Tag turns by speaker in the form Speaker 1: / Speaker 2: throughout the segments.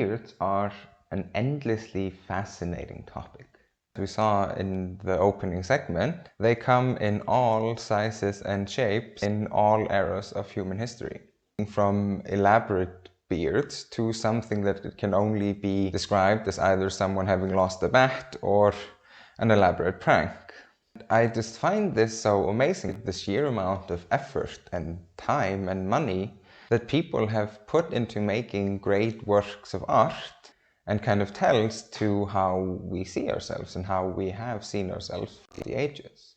Speaker 1: Beards are an endlessly fascinating topic. As we saw in the opening segment, they come in all sizes and shapes in all eras of human history. From elaborate beards to something that can only be described as either someone having lost a bet or an elaborate prank. I just find this so amazing, the sheer amount of effort and time and money that people have put into making great works of art, and kind of tells to how we see ourselves and how we have seen ourselves through the ages.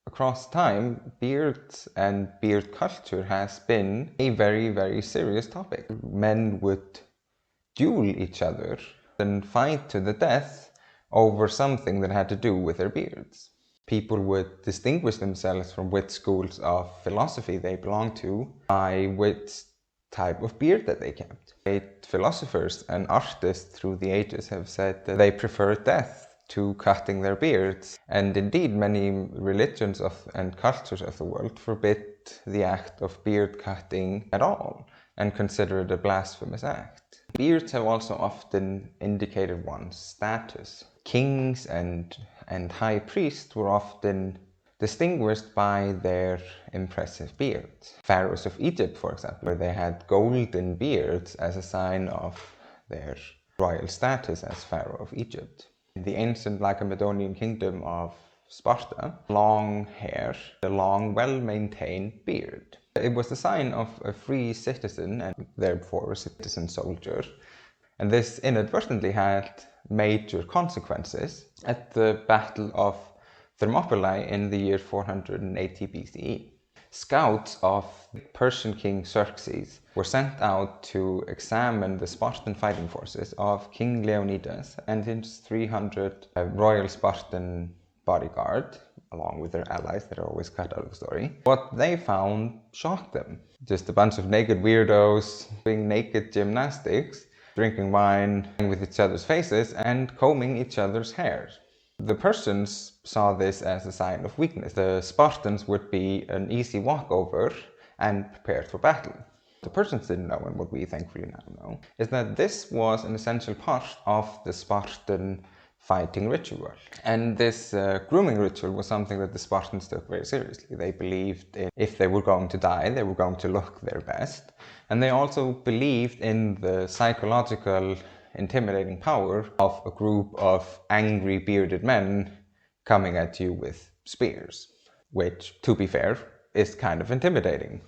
Speaker 1: Across time, beards and beard culture has been a very, very serious topic. Men would duel each other and fight to the death over something that had to do with their beards. People would distinguish themselves from which schools of philosophy they belonged to by which type of beard that they kept. Great philosophers and artists through the ages have said that they prefer death to cutting their beards, and indeed many religions and cultures of the world forbid the act of beard cutting at all and consider it a blasphemous act. Beards have also often indicated one's status. Kings and high priests were often distinguished by their impressive beards. Pharaohs of Egypt, for example, where they had golden beards as a sign of their royal status as Pharaoh of Egypt. In the ancient Lacedaemonian kingdom of Sparta, long hair, a long, well-maintained beard. It was a sign of a free citizen and therefore a citizen soldier. And this inadvertently had major consequences at the Battle of Thermopylae in the year 480 BCE. Scouts of Persian king Xerxes were sent out to examine the Spartan fighting forces of King Leonidas and his 300 royal Spartan bodyguard, along with their allies that are always cut out of the story. What they found shocked them. Just a bunch of naked weirdos doing naked gymnastics, drinking wine with each other's faces, and combing each other's hair. The Persians saw this as a sign of weakness. The Spartans would be an easy walkover and prepared for battle. The Persians didn't know, and what we thankfully now know, is that this was an essential part of the Spartan fighting ritual. And this grooming ritual was something that the Spartans took very seriously. They believed if they were going to die, they were going to look their best. And they also believed in the psychological intimidating power of a group of angry bearded men coming at you with spears, which, to be fair, is kind of intimidating.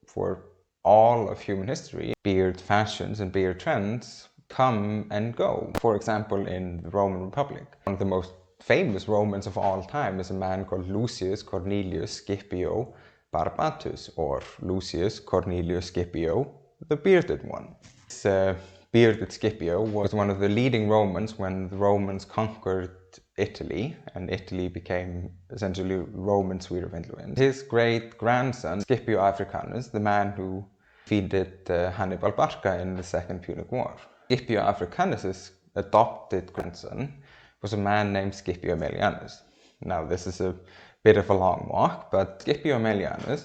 Speaker 1: For all of human history, beard fashions and beard trends come and go. For example, in the Roman Republic, one of the most famous Romans of all time is a man called Lucius Cornelius Scipio Barbatus, or Lucius Cornelius Scipio, the bearded one. This bearded Scipio was one of the leading Romans when the Romans conquered Italy, and Italy became essentially Roman sphere of influence. His great-grandson, Scipio Africanus, the man who defeated Hannibal Barca in the Second Punic War. Scipio Africanus' adopted grandson was a man named Scipio Aemilianus. Now, this is a bit of a long walk, but Scipio Aemilianus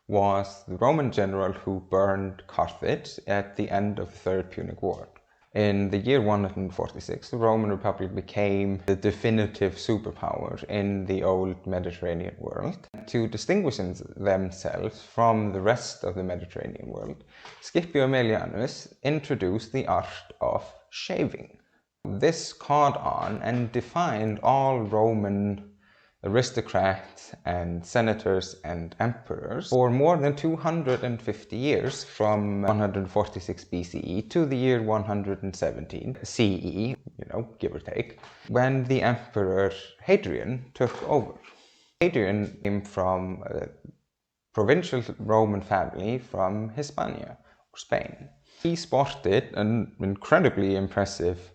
Speaker 1: was the Roman general who burned Carthage at the end of the Third Punic War. In the year 146, the Roman Republic became the definitive superpower in the old Mediterranean world. To distinguish themselves from the rest of the Mediterranean world, Scipio Aemilianus introduced the art of shaving. This caught on and defined all Roman aristocrats and senators and emperors for more than 250 years, from 146 BCE to the year 117 CE, give or take, when the emperor Hadrian took over. Hadrian came from a provincial Roman family from Hispania, or Spain. He sported an incredibly impressive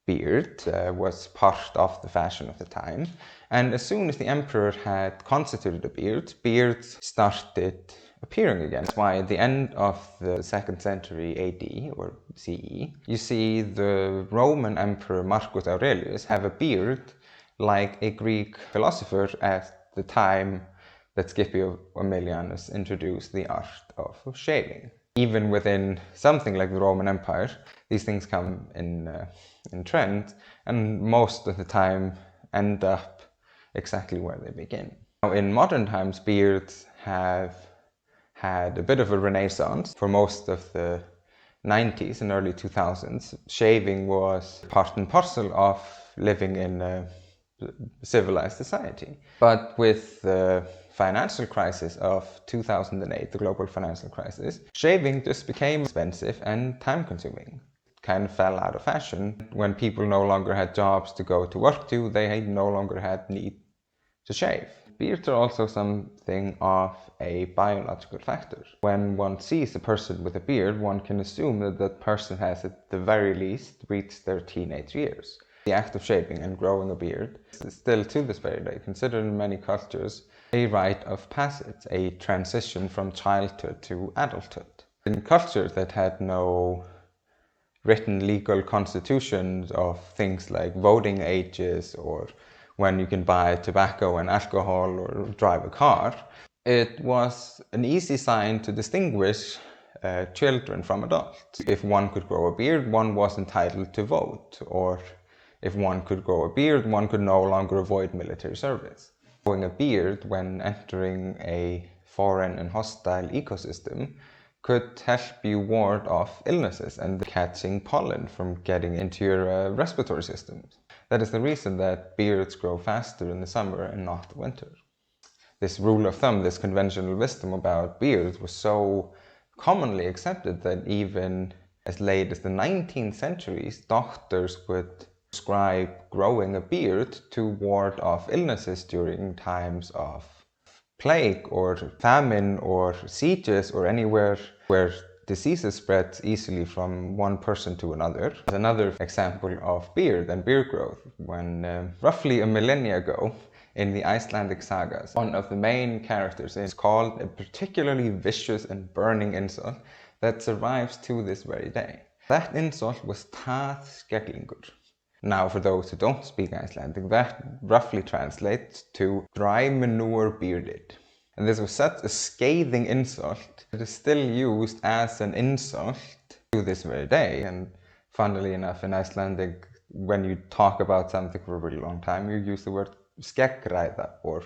Speaker 1: beard, was part of the fashion of the time, and as soon as the emperor had constituted a beard, beards started appearing again. That's why at the end of the 2nd century AD or CE, you see the Roman Emperor Marcus Aurelius have a beard like a Greek philosopher at the time that Scipio Aemilianus introduced the art of shaving. Even within something like the Roman Empire, these things come in trend, and most of the time end up exactly where they begin. Now, in modern times, beards have had a bit of a renaissance. For most of the 90s and early 2000s, shaving was part and parcel of living in a civilized society. But with the financial crisis of 2008, the global financial crisis, shaving just became expensive and time-consuming. It kind of fell out of fashion. When people no longer had jobs to go to work to, they no longer had need to shave. Beards are also something of a biological factor. When one sees a person with a beard, one can assume that that person has at the very least reached their teenage years. The act of shaving and growing a beard is still to this very day considered in many cultures a rite of passage, a transition from childhood to adulthood. In cultures that had no written legal constitutions of things like voting ages or when you can buy tobacco and alcohol or drive a car, it was an easy sign to distinguish children from adults. If one could grow a beard, one was entitled to vote, or if one could grow a beard, one could no longer avoid military service. Growing a beard when entering a foreign and hostile ecosystem could help you ward off illnesses and catching pollen from getting into your respiratory system. That is the reason that beards grow faster in the summer and not the winter. This rule of thumb, this conventional wisdom about beards was so commonly accepted that even as late as the 19th century, doctors would prescribe growing a beard to ward off illnesses during times of plague or famine or sieges or anywhere where diseases spread easily from one person to another. Another example of beard and beard growth, when roughly a millennia ago in the Icelandic sagas, one of the main characters is called a particularly vicious and burning insult that survives to this very day. That insult was það skellingur. Now, for those who don't speak Icelandic, that roughly translates to dry manure bearded. And this was such a scathing insult that it is still used as an insult to this very day. And funnily enough, in Icelandic, when you talk about something for a really long time, you use the word skeggræða, or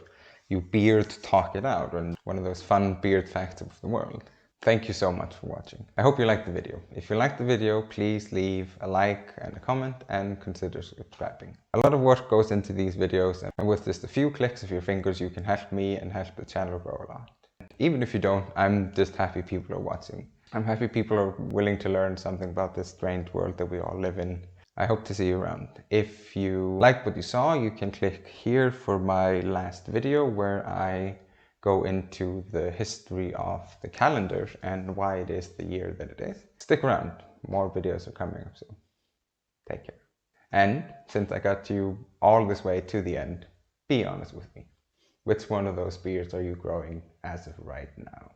Speaker 1: you beard talk it out, and one of those fun beard facts of the world. Thank you so much for watching. I hope you liked the video. If you liked the video, please leave a like and a comment and consider subscribing. A lot of work goes into these videos, and with just a few clicks of your fingers, you can help me and help the channel grow a lot. Even if you don't, I'm just happy people are watching. I'm happy people are willing to learn something about this strange world that we all live in. I hope to see you around. If you like what you saw, you can click here for my last video where I go into the history of the calendar and why it is the year that it is. Stick around, more videos are coming up, so take care. And since I got you all this way to the end, be honest with me. Which one of those beards are you growing as of right now?